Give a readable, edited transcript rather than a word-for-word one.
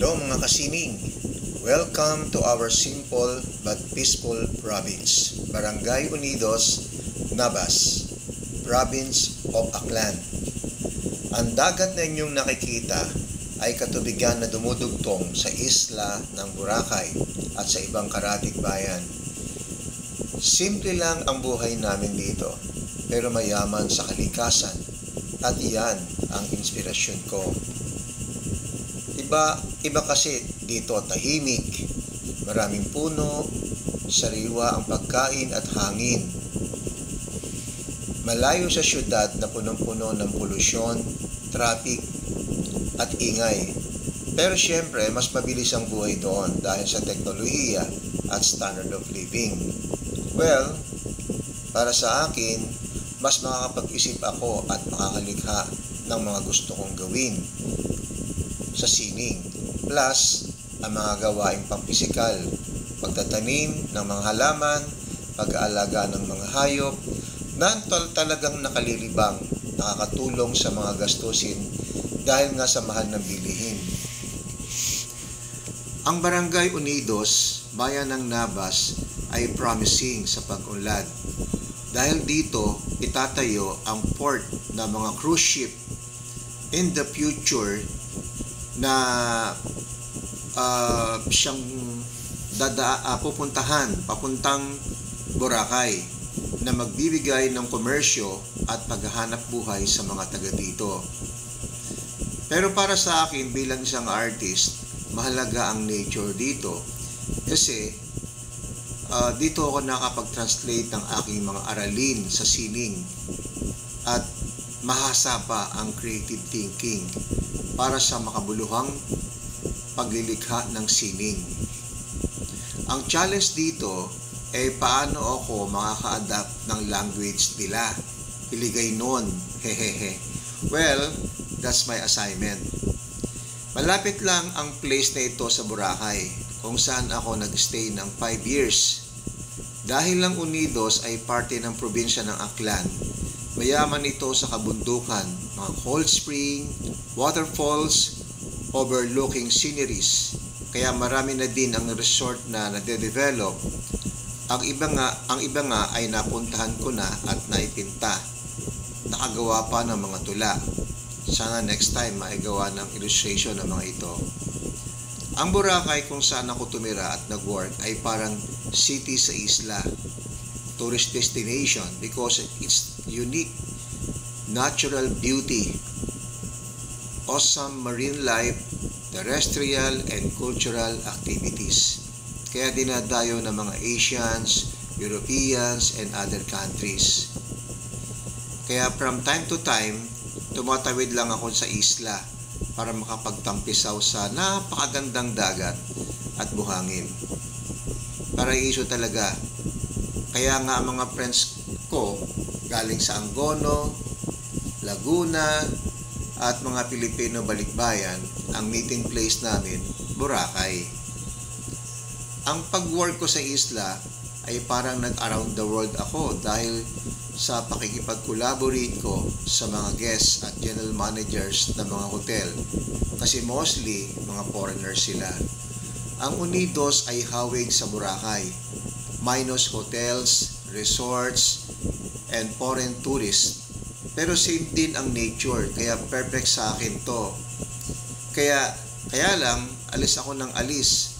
Hello mga kasining! Welcome to our simple but peaceful province, Barangay Unidos, Nabas, Province of Aklan. Ang dagat na inyong nakikita ay katubigan na dumudugtong sa isla ng Boracay at sa ibang karatig bayan. Simple lang ang buhay namin dito, pero mayaman sa kalikasan at iyan ang inspirasyon ko. Iba kasi dito tahimik, maraming puno, sariwa ang pagkain at hangin. Malayo sa syudad na punong-puno ng polusyon, traffic at ingay. Pero syempre, mas mabilis ang buhay doon dahil sa teknolohiya at standard of living. Well, para sa akin, mas makakapag-isip ako at makakalikha ng mga gusto kong gawin sa sining. Plus, ang mga gawaing pampisikal, pagtatanim ng mga halaman, pag-aalaga ng mga hayop, na talagang nakalilibang, nakakatulong sa mga gastusin dahil nga sa mahal ng bilihin. Ang Barangay Unidos, bayan ng Nabas, ay promising sa pag-unlad. Dahil dito, itatayo ang port ng mga cruise ship in the future na siyang papuntang Boracay na magbibigay ng komersyo at paghahanap buhay sa mga taga dito. Pero para sa akin bilang isang artist, mahalaga ang nature dito kasi dito ako nakapag-translate ng aking mga aralin sa sining at mahasa pa ang creative thinking para sa makabuluhang paglilikha ng sining. Ang challenge dito ay paano ako makaka-adapt ng language nila. Iligay nun, hehehe. Well, that's my assignment. Malapit lang ang place na ito sa Boracay, kung saan ako nag-stay ng 5 years. Dahil lang Unidos ay parte ng probinsya ng Aklan, mayaman ito sa kabundukan, mga cold spring, waterfalls, overlooking sceneries. Kaya marami na din ang resort na nade-develop. Ang iba nga ay napuntahan ko na at naipinta. Nakagawa pa ng mga tula. Sana next time maigawa ng illustration ng mga ito. Ang Boracay kung saan ako tumira at nag-work ay parang city sa isla. Tourist destination because its unique natural beauty, awesome marine life, terrestrial and cultural activities. Kaya dinadayo ng mga Asians, Europeans, and other countries. Kaya from time to time, tumatawid lang ako sa isla para makapagtampisaw sa napakagandang dagat at buhangin. Paraiso talaga. Kaya nga ang mga friends ko galing sa Angono, Laguna, at mga Pilipino balikbayan, ang meeting place namin, Boracay. Ang pag-work ko sa isla ay parang nag-around the world ako dahil sa pakikipag-collaborate ko sa mga guests at general managers ng mga hotel kasi mostly mga foreigners sila. Ang Unidos ay hawig sa Boracay, minus hotels, resorts, and foreign tourists. Pero same din ang nature, kaya perfect sa akin to. Kaya lang, alis ako ng alis.